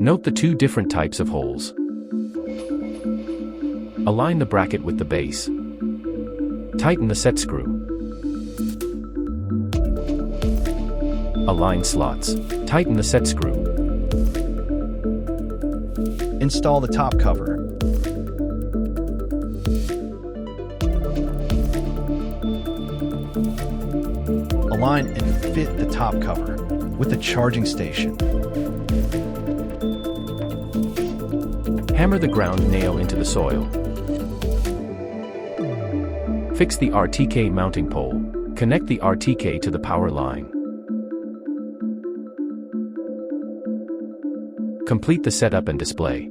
Note the two different types of holes. Align the bracket with the base. Tighten the set screw. Align slots. Tighten the set screw. Install the top cover. Align and fit the top cover with the charging station. Hammer the ground nail into the soil. Fix the RTK mounting pole. Connect the RTK to the power line. Complete the setup and display.